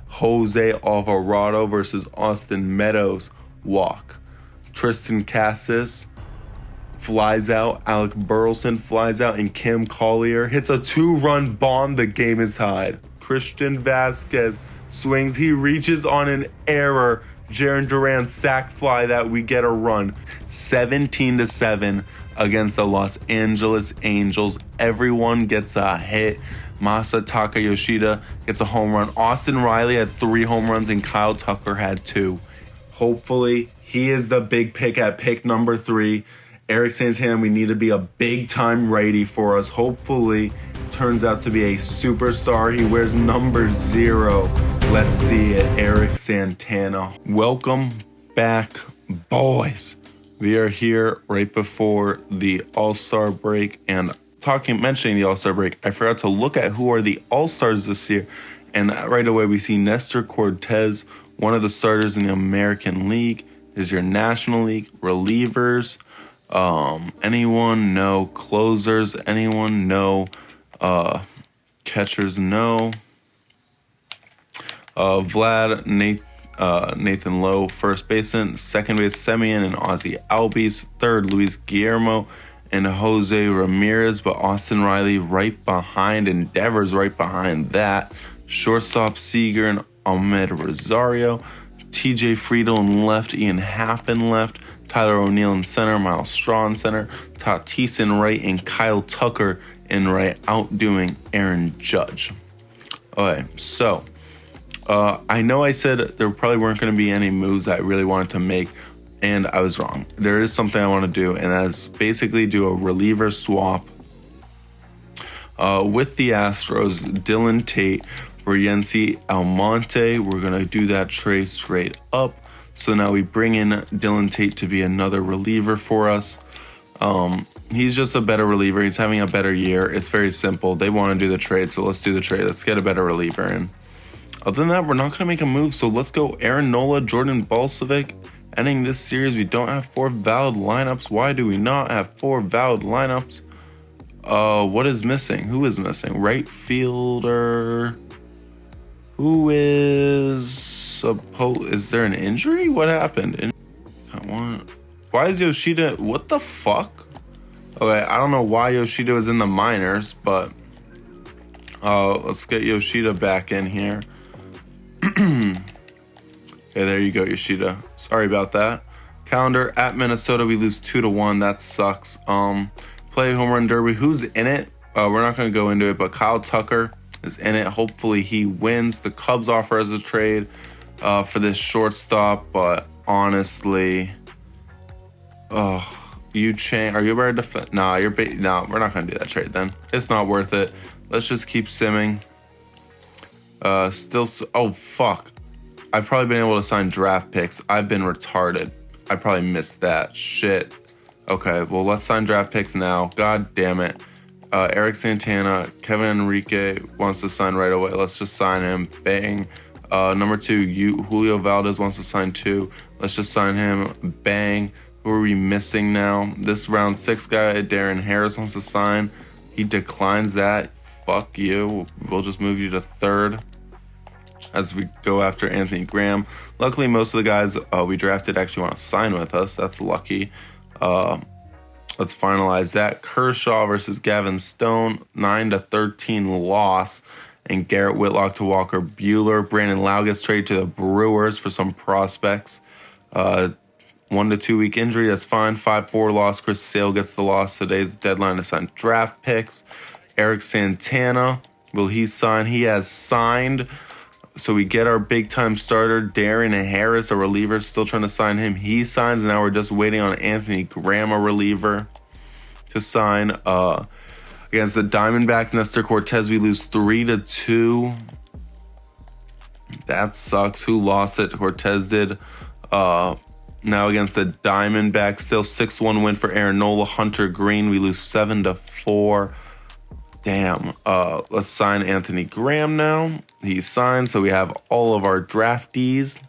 Jose Alvarado versus Austin Meadows, walk. Tristan Cassis flies out, Alec Burleson flies out, and Cam Collier hits a 2-run bomb. The game is tied. Christian Vasquez swings, he reaches on an error. Jarren Duran sac fly that we get a run. 17-7 against the Los Angeles Angels. Everyone gets a hit. Masataka Yoshida gets a home run. Austin Riley had 3 home runs and Kyle Tucker had 2. Hopefully, he is the big pick at pick number 3. Eric Santana, we need to be a big-time righty for us. Hopefully, turns out to be a superstar. He wears number 0. Let's see it, Eric Santana. Welcome back, boys. We are here right before the All-Star break, and mentioning the All-Star break, I forgot to look at who are the All-Stars this year, and right away we see Nestor Cortez, one of the starters in the American League. Is your National League relievers? Anyone? No. Closers? Anyone? No. Catchers? No. Nathan Lowe, first baseman. Second base, Semien and Ozzie Albies. Third, Luis Guillermo and Jose Ramirez, but Austin Riley right behind, and Devers right behind that. Shortstop, Seager and Ahmed Rosario. TJ Friedel in left, Ian Happ in left. Tyler O'Neill in center, Miles Straw in center. Tatis in right, and Kyle Tucker in right, outdoing Aaron Judge. Okay, so I know I said there probably weren't going to be any moves that I really wanted to make, and I was wrong. There is something I want to do, and that is basically do a reliever swap with the Astros. Dylan Tate for Yency Almonte. We're going to do that trade straight up. So now we bring in Dylan Tate to be another reliever for us. He's just a better reliever. He's having a better year. It's very simple. They want to do the trade, so let's do the trade. Let's get a better reliever in. Other than that, we're not going to make a move, so let's go Aaron Nola, Jordan Balcevic. Ending this series, we don't have 4 valid lineups. Why do we not have 4 valid lineups? What is missing? Who is missing? Right fielder. Who is... Is there an injury? What happened? Why is Yoshida? What the fuck? Okay, I don't know why Yoshida was in the minors, but let's get Yoshida back in here. Okay, there you go, Yoshida. Sorry about that. Calendar at Minnesota, we lose 2-1. That sucks. Play home run derby. Who's in it? We're not going to go into it, but Kyle Tucker is in it. Hopefully he wins. The Cubs offer us a trade for this shortstop, but honestly, are you ready to Nah, no, we're not gonna do that trade then. It's not worth it. Let's just keep simming. Oh fuck, I've probably been able to sign draft picks. I've been retarded. I probably missed that shit. Okay, well, let's sign draft picks now. God damn it. Eric Santana, Kevin Enrique wants to sign right away. Let's just sign him. Bang. Number 2, Julio Valdez wants to sign 2. Let's just sign him. Bang. Who are we missing now? This round 6 guy, Darren Harris, wants to sign. He declines that. Fuck you. We'll just move you to 3rd as we go after Anthony Graham. Luckily, most of the guys we drafted actually want to sign with us. That's lucky. Let's finalize that. Kershaw versus Gavin Stone, 9-13 loss. And Garrett Whitlock to Walker Buehler. Brandon Lau gets traded to the Brewers for some prospects. 1 to 2 week injury, that's fine. 5-4 loss. Chris Sale gets the loss. Today's deadline to sign draft picks. Eric Santana, will he sign? He has signed. So we get our big-time starter, Darren Harris, a reliever, still trying to sign him. He signs, and now we're just waiting on Anthony Graham, a reliever, to sign. Against the Diamondbacks, Nestor Cortez, we lose 3-2. That sucks. Who lost it? Cortez did. Now against the Diamondbacks, still 6-1 win for Aaron Nola. Hunter Green, we lose 7-4. Damn. Let's sign Anthony Graham now. He's signed, so we have all of our draftees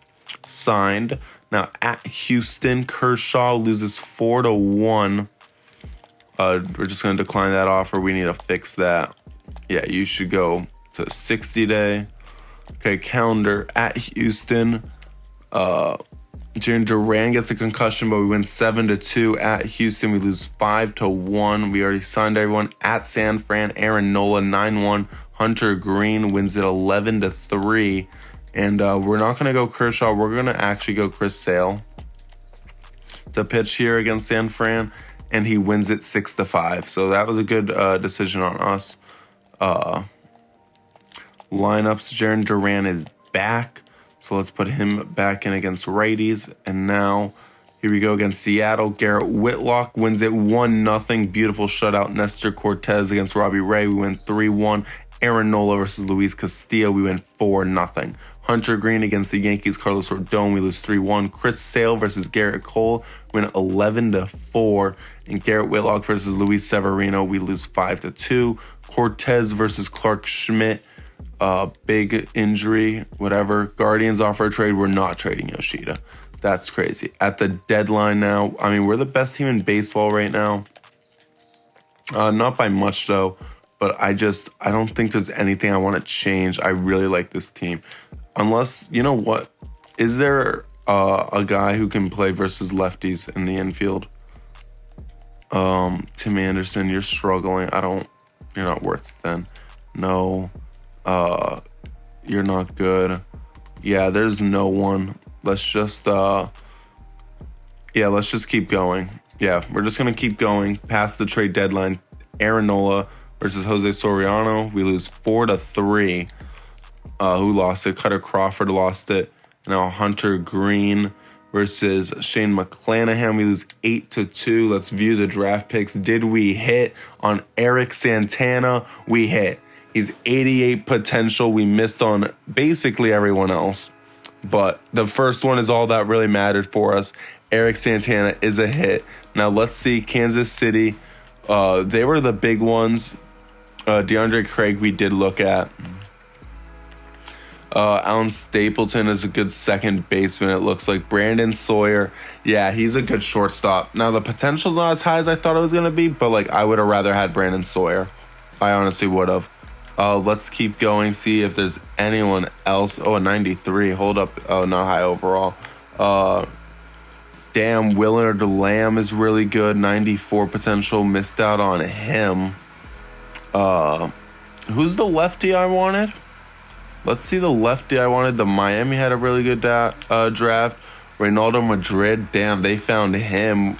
signed. Now at Houston, Kershaw loses 4-1. We're just going to decline that offer. We need to fix that. Yeah, you should go to 60 day. Okay, calendar at Houston. Jaren Duran gets a concussion, but we win 7-2 at Houston. We lose 5-1. We already signed everyone at San Fran. Aaron Nola 9-1. Hunter Green wins it 11-3. And we're not going to go Kershaw. We're going to actually go Chris Sale to pitch here against San Fran, and he wins it 6-5. So that was a good decision on us. Lineups, Jaren Duran is back. So let's put him back in against righties. And now here we go against Seattle. Garrett Whitlock wins it 1-0. Beautiful shutout. Nestor Cortez against Robbie Ray. We win 3-1. Aaron Nola versus Luis Castillo. We win 4-0. Hunter Green against the Yankees. Carlos Rodon. We lose 3-1. Chris Sale versus Garrett Cole. Win 11-4. And Garrett Whitlock versus Luis Severino. We lose 5-2. Cortez versus Clark Schmidt. Big injury, whatever. Guardians offer a trade. We're not trading Yoshida. That's crazy. At the deadline now, I mean, we're the best team in baseball right now. Not by much, though. But I don't think there's anything I want to change. I really like this team. Unless, you know what? Is there a guy who can play versus lefties in the infield? Tim Anderson, you're struggling. You're not worth it then. No. You're not good. Yeah, there's no one. Let's just keep going. Yeah, we're just gonna keep going past the trade deadline. Aaron Nola versus Jose Soriano. We lose 4-3. Who lost it? Cutter Crawford lost it. Now Hunter Green versus Shane McClanahan. We lose 8-2. Let's view the draft picks. Did we hit on Eric Santana? We hit. He's 88 potential. We missed on basically everyone else. But the first one is all that really mattered for us. Eric Santana is a hit. Now let's see Kansas City. They were the big ones. DeAndre Craig we did look at. Alan Stapleton is a good second baseman, it looks like. Brandon Sawyer, yeah, he's a good shortstop. Now the potential's not as high as I thought it was going to be, but like I would have rather had Brandon Sawyer. I honestly would have. Let's keep going, see if there's anyone else. Oh, a 93. Hold up. Oh, not high overall. Damn, Willard Lamb is really good. 94 potential. Missed out on him. Who's the lefty I wanted? Let's see the lefty I wanted. The Miami had a really good draft. Reynaldo Madrid. Damn, they found him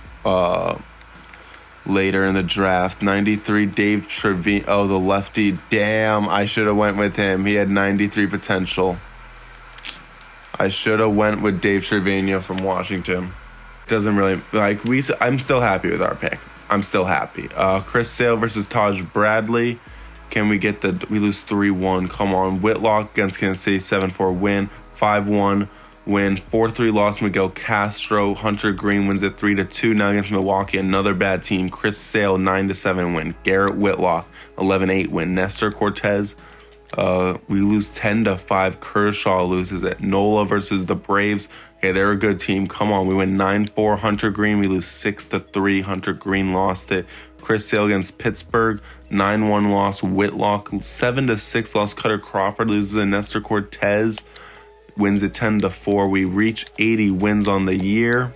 later in the draft. 93, Dave Trevino. Oh, the lefty. Damn, I should have went with him. He had 93 potential. I should have went with Dave Trevino from Washington. Doesn't really, I'm still happy with our pick. I'm still happy. Chris Sale versus Taj Bradley. Can we get we lose 3-1. Come on. Whitlock against Kansas City, 7-4 win. 5-1 win. 4-3 loss. Miguel Castro. Hunter Green wins it 3-2. Now against Milwaukee, another bad team. Chris Sale, 9-7 win. Garrett Whitlock, 11-8 win. Nestor Cortez, we lose 10-5. Kershaw loses it. Nola versus the Braves. Okay, they're a good team. Come on, we win 9-4. Hunter Green, we lose 6-3. Hunter Green lost it. Chris Sale against Pittsburgh, 9-1 loss. Whitlock, 7-6 loss. Cutter Crawford loses it. Nestor Cortez wins it 10-4. We reach 80 wins on the year.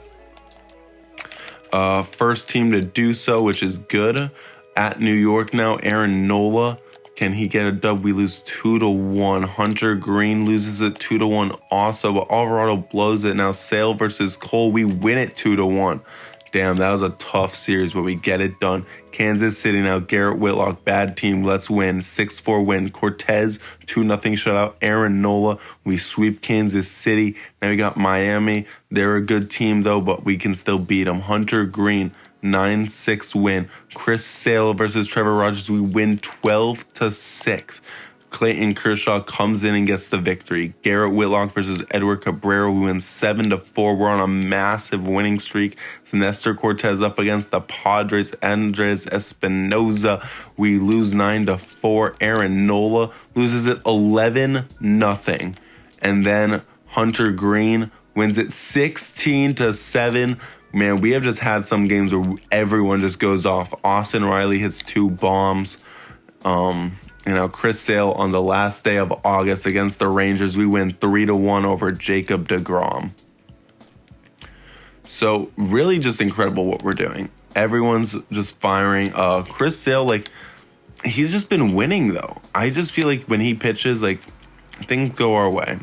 First team to do so, which is good. At New York now, Aaron Nola. Can he get a dub? We lose 2-1. Hunter Green loses it 2-1 also, but Alvarado blows it. Now Sale versus Cole, we win it 2-1. Damn, that was a tough series, but we get it done. Kansas City now, Garrett Whitlock, bad team, let's win. 6-4 win. Cortez, 2-0 shutout. Aaron Nola, we sweep Kansas City. Now we got Miami. They're a good team though, but we can still beat them. Hunter Green, 9-6 win. Chris Sale versus Trevor Rogers, we win 12-6. Clayton Kershaw comes in and gets the victory. Garrett Whitlock versus Edward Cabrera, we win 7-4. We're on a massive winning streak. So Nestor Cortez up against the Padres. Andres Espinoza, we lose 9-4. Aaron Nola loses it 11-0. And then Hunter Green wins it 16-7. Man, we have just had some games where everyone just goes off. Austin Riley hits 2 bombs. Chris Sale on the last day of August against the Rangers, we win 3-1 over Jacob deGrom. So really just incredible what we're doing. Everyone's just firing. Chris Sale, like, he's just been winning though. I just feel like when he pitches, like, things go our way.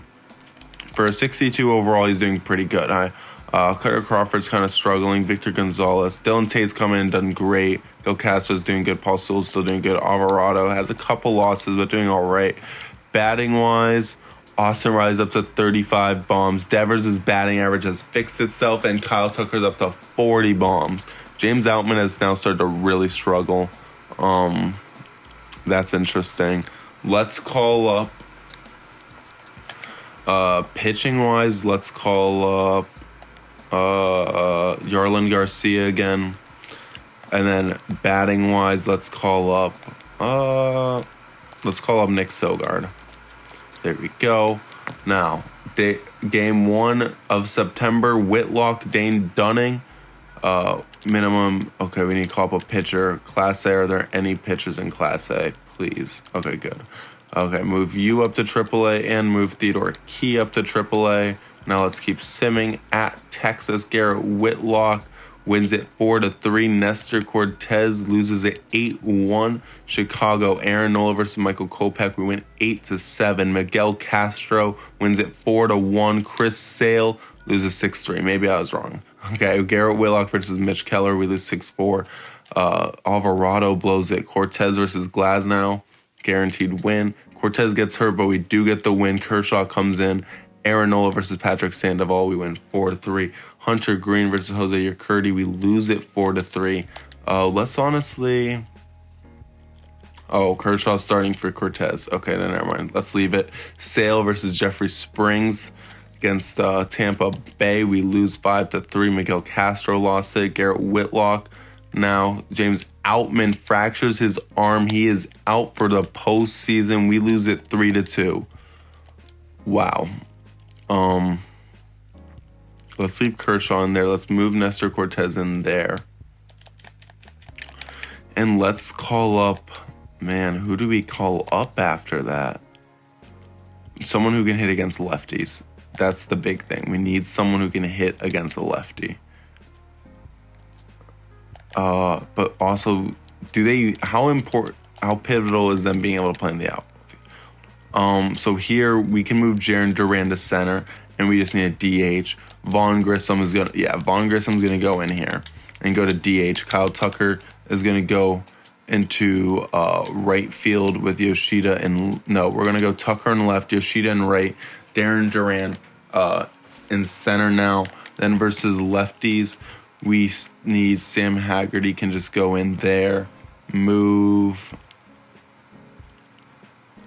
For a 62 overall, he's doing pretty good. Cutter Crawford's kind of struggling. Victor Gonzalez. Dylan Tate's coming in, done great. Gil Castro's doing good. Paul Sewell's still doing good. Alvarado has a couple losses, but doing all right. Batting-wise, Austin Riley's up to 35 bombs. Devers' batting average has fixed itself, and Kyle Tucker's up to 40 bombs. James Outman has now started to really struggle. That's interesting. Let's call up... pitching-wise, let's call up Yarlin Garcia again. And then batting-wise, let's call up Nick Sogard. There we go. Now, game 1 of September, Whitlock, Dane Dunning. Minimum, okay, we need to call up a pitcher. Class A, are there any pitchers in Class A? Please. Okay, good. Okay, move you up to AAA and move Theodore Key up to AAA. Now let's keep simming. At Texas, Garrett Whitlock wins it 4-3. Nestor Cortez loses it 8-1. Chicago, Aaron Nola versus Michael Kopech. We win 8-7. Miguel Castro wins it 4-1. Chris Sale loses 6-3. Maybe I was wrong. Okay, Garrett Whitlock versus Mitch Keller. We lose 6-4. Alvarado blows it. Cortez versus Glasnow. Guaranteed win. Cortez gets hurt, but we do get the win. Kershaw comes in. Aaron Nola versus Patrick Sandoval. We win 4-3. Hunter Green versus Jose Urquidy. We lose it 4-3. Let's honestly... Oh, Kershaw starting for Cortez. Okay, then never mind. Let's leave it. Sale versus Jeffrey Springs against Tampa Bay. We lose 5-3. Miguel Castro lost it. Garrett Whitlock. Now, James Outman fractures his arm. He is out for the postseason. We lose it 3-2. Wow. Let's leave Kershaw in there. Let's move Nestor Cortez in there. And let's call up... Man, who do we call up after that? Someone who can hit against lefties. That's the big thing. We need someone who can hit against a lefty. But also, how pivotal is them being able to play in the outfield? So here we can move Jarren Duran to center, and we just need a DH. Vaughn Grissom's gonna go in here and go to DH. Kyle Tucker is gonna go into right field with Yoshida we're gonna go Tucker in left, Yoshida in right, Darren Duran in center now. Then versus lefties, we need Sam Haggerty can just go in there.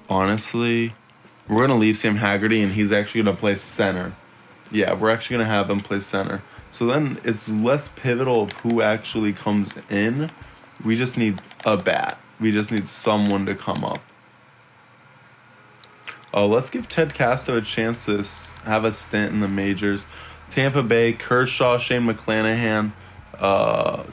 Honestly, we're going to leave Sam Haggerty, and he's actually going to play center. Yeah, we're actually going to have him play center. So then it's less pivotal of who actually comes in. We just need a bat. We just need someone to come up. Let's give Ted Castro a chance to have a stint in the majors. Tampa Bay, Kershaw, Shane McClanahan.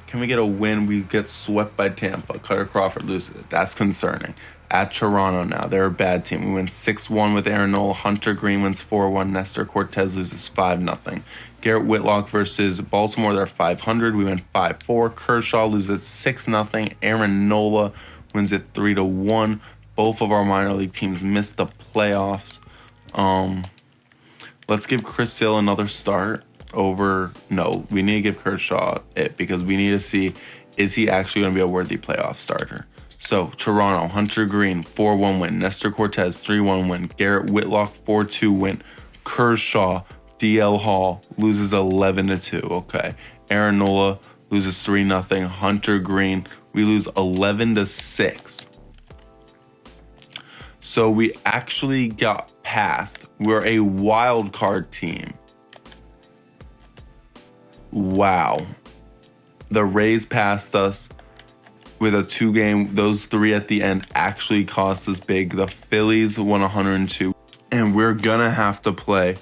Can we get a win? We get swept by Tampa. Cutter Crawford loses it. That's concerning. At Toronto now. They're a bad team. We win 6-1 with Aaron Nola. Hunter Green wins 4-1. Nestor Cortez loses 5-0. Garrett Whitlock versus Baltimore. They're 500. We win 5-4. Kershaw loses 6-0. Aaron Nola wins it 3-1. Both of our minor league teams missed the playoffs. Let's give Chris Sale another start over... No, we need to give Kershaw it because we need to see, is he actually going to be a worthy playoff starter? So, Toronto, Hunter Green, 4-1 win. Nestor Cortez, 3-1 win. Garrett Whitlock, 4-2 win. Kershaw, DL Hall, loses 11-2. Okay. Aaron Nola loses 3-0. Hunter Green, we lose 11-6. So we actually got past. We're a wild card team. Wow. The Rays passed us with a 2-game. Those 3 at the end actually cost us big. The Phillies won 102. And we're going to have to play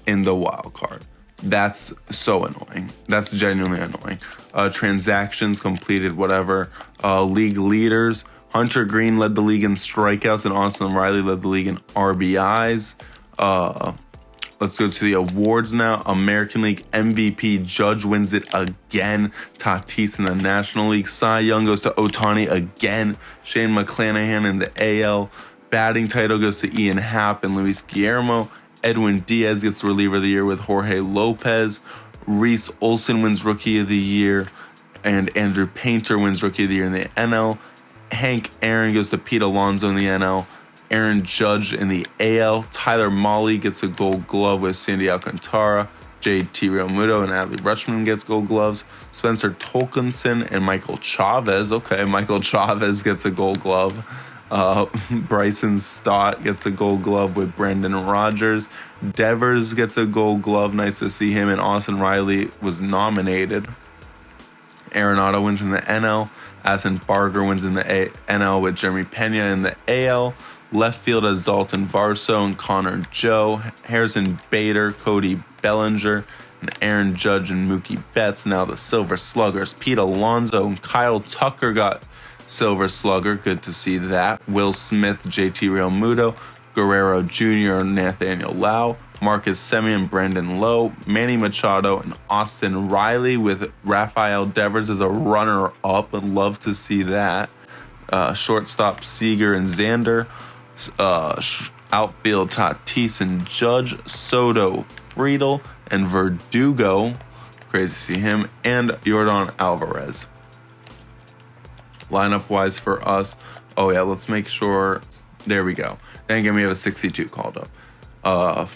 in the wild card. That's so annoying. That's genuinely annoying. Transactions completed, whatever. League leaders. Hunter Green led the league in strikeouts, and Austin Riley led the league in RBIs. Let's go to the awards now. American League MVP, Judge wins it again. Tatis in the National League. Cy Young goes to Ohtani again. Shane McClanahan in the AL. Batting title goes to Ian Happ and Luis Guillermo. Edwin Diaz gets reliever of the year with Jorge Lopez. Reese Olson wins Rookie of the Year. And Andrew Painter wins Rookie of the Year in the NL. Hank Aaron goes to Pete Alonso in the NL. Aaron Judge in the AL. Tyler Mahle gets a Gold Glove with Sandy Alcantara. JT Realmuto and Adley Rutschman gets Gold Gloves. Spencer Torkelson and Michael Chavez. Okay, Michael Chavez gets a Gold Glove. Bryson Stott gets a Gold Glove with Brendan Rodgers. Devers gets a Gold Glove. Nice to see him. And Austin Riley was nominated. Arenado wins in the NL. Addison Barger wins in the NL with Jeremy Pena in the AL. Left field as Dalton Varsho and Connor Joe. Harrison Bader, Cody Bellinger, and Aaron Judge and Mookie Betts. Now the Silver Sluggers. Pete Alonso and Kyle Tucker got Silver Slugger. Good to see that. Will Smith, JT Realmuto, Guerrero Jr. and Nathaniel Lau. Marcus Semien, Brandon Lowe, Manny Machado, and Austin Riley with Rafael Devers as a runner-up. I'd love to see that. Shortstop Seager and Xander. Outfield Tatis and Judge. Soto, Friedel, and Verdugo. Crazy to see him. And Yordan Alvarez. Lineup-wise for us. Oh, yeah, let's make sure. There we go. Then again, we have a 62 called up.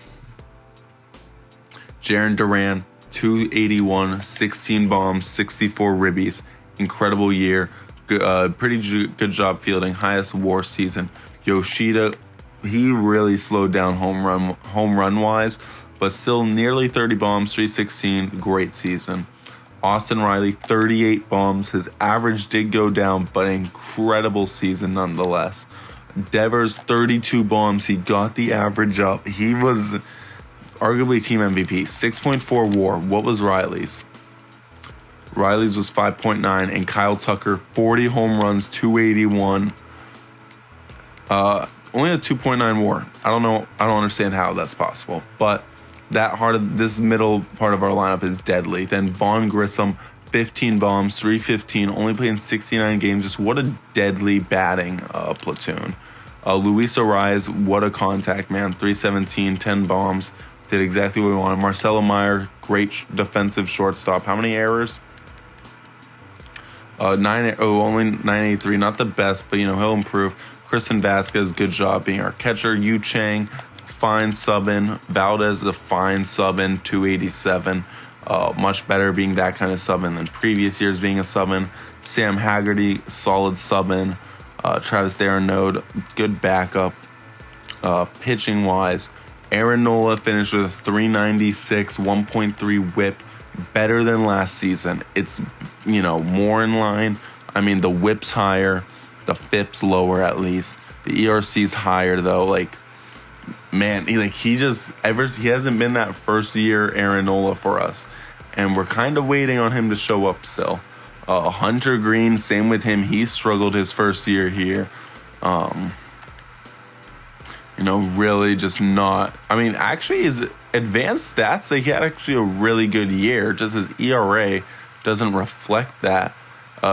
Jarren Duran, 281, 16 bombs, 64 ribbies. Incredible year. Pretty good job fielding. Highest WAR season. Yoshida, he really slowed down home run wise, but still nearly 30 bombs, 316. Great season. Austin Riley, 38 bombs. His average did go down, but incredible season nonetheless. Devers, 32 bombs. He got the average up. He was arguably team MVP. 6.4 WAR. What was Riley's? Riley's was 5.9, and Kyle Tucker, 40 home runs, 281. Only a 2.9 WAR. I don't know. I don't understand how that's possible. But this middle part of our lineup is deadly. Then Vaughn Grissom, 15 bombs, 315, only playing 69 games. Just what a deadly batting platoon. Luis Arias, what a contact, man. 317, 10 bombs. Did exactly what we wanted. Marcelo Meyer, great defensive shortstop. How many errors? Only 983. Not the best, but he'll improve. Kristen Vasquez, good job being our catcher. Yu Chang, fine subbing. Valdez, a fine subbing, 287. Much better being that kind of subbing than previous years being a subbing. Sam Haggerty, solid subbing. Travis D'Arnaud, good backup. Pitching wise, Aaron Nola finished with a 396, 1.3 whip, better than last season. It's, more in line. I mean, the whip's higher, the FIP's lower at least. The ERC's higher though. He hasn't been that first year Aaron Nola for us, and we're kind of waiting on him to show up still. Hunter Green, same with him. He struggled his first year here. Really just not. I mean, actually, his advanced stats say he had actually a really good year. Just his ERA doesn't reflect that.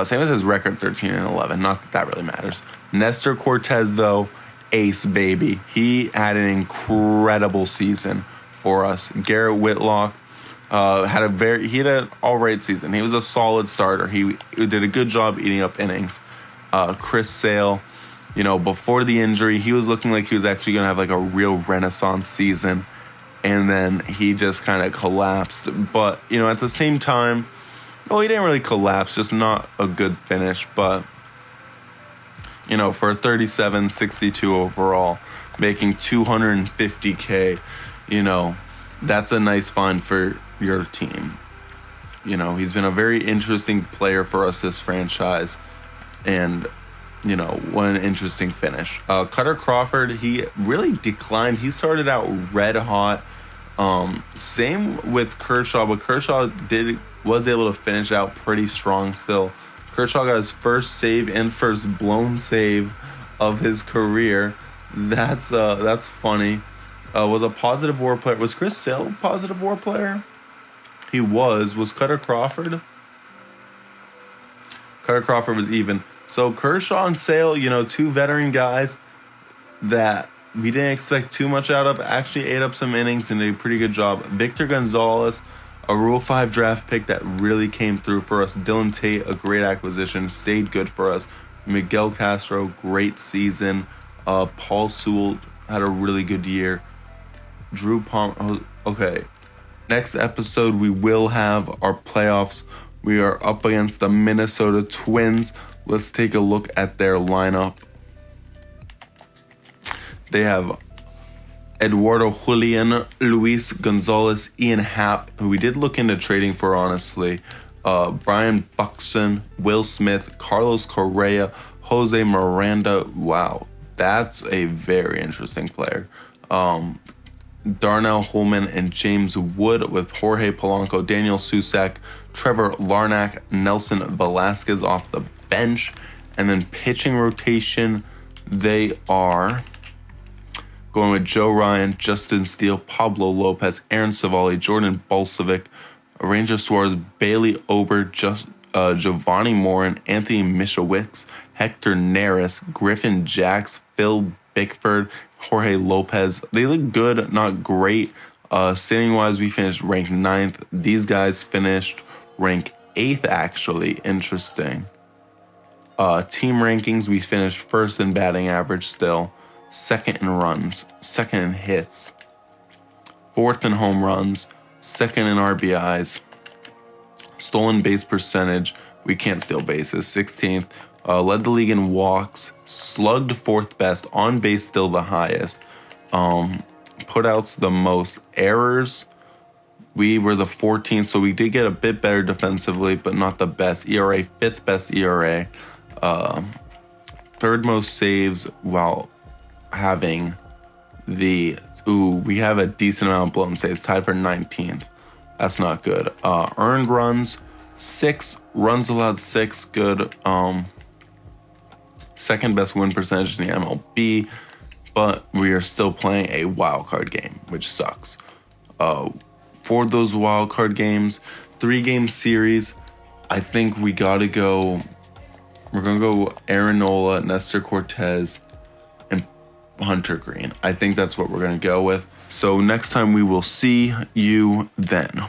Same with his record, 13-11. Not that really matters. Nestor Cortez, though, ace baby. He had an incredible season for us. Garrett Whitlock had an all right season. He was a solid starter. He did a good job eating up innings. Chris Sale, before the injury, he was looking like he was actually going to have a real renaissance season, and then he just kind of collapsed. But at the same time, he didn't really collapse, just not a good finish. But for a 37-62 overall, making $250K, that's a nice find for your team. He's been a very interesting player for us, this franchise, and what an interesting finish. Cutter Crawford, he really declined. He started out red hot. Same with Kershaw, but Kershaw was able to finish out pretty strong still. Kershaw got his first save and first blown save of his career. That's funny. Was a positive WAR player. Was Chris Sale a positive WAR player? He was. Was Cutter Crawford? Cutter Crawford was even. So Kershaw and Sale, two veteran guys that we didn't expect too much out of, actually ate up some innings and did a pretty good job. Victor Gonzalez, a Rule 5 draft pick that really came through for us. Dylan Tate, a great acquisition, stayed good for us. Miguel Castro, great season. Paul Sewell had a really good year. Drew Palmer. Okay. Next episode, we will have our playoffs. We are up against the Minnesota Twins. Let's take a look at their lineup. They have Eduardo Julian, Luis Gonzalez, Ian Happ, who we did look into trading for, honestly. Brian Buxton, Will Smith, Carlos Correa, Jose Miranda. Wow, that's a very interesting player. Darnell Holman and James Wood with Jorge Polanco, Daniel Susac, Trevor Larnach, Nelson Velasquez off the bench. And then pitching rotation, they are going with Joe Ryan, Justin Steele, Pablo Lopez, Aaron Savali, Jordan Bolsevic, Ranger Suarez, Bailey Ober, Giovanni Morin, Anthony Mishawicz, Hector Neris, Griffin Jacks, Phil Bickford, Jorge Lopez. They look good, not great. Standing-wise, we finished ranked 9th. These guys finished ranked 8th, actually. Interesting. Team rankings, we finished first in batting average still. Second in runs. Second in hits. Fourth in home runs. Second in RBIs. Stolen base percentage, we can't steal bases. 16th. Led the league in walks, slugged 4th best, on base still the highest, putouts the most, errors, we were the 14th, so we did get a bit better defensively, but not the best. ERA, 5th best ERA, 3rd most saves while having we have a decent amount of blown saves, tied for 19th. That's not good. Earned runs, 6, runs allowed 6, good. Second best win percentage in the MLB, but we are still playing a wild card game, which sucks. For those wild card games, 3-game series, I think we gotta go. We're gonna go Aaron Nola, Nestor Cortez, and Hunter Green. I think that's what we're gonna go with. So next time we will see you then.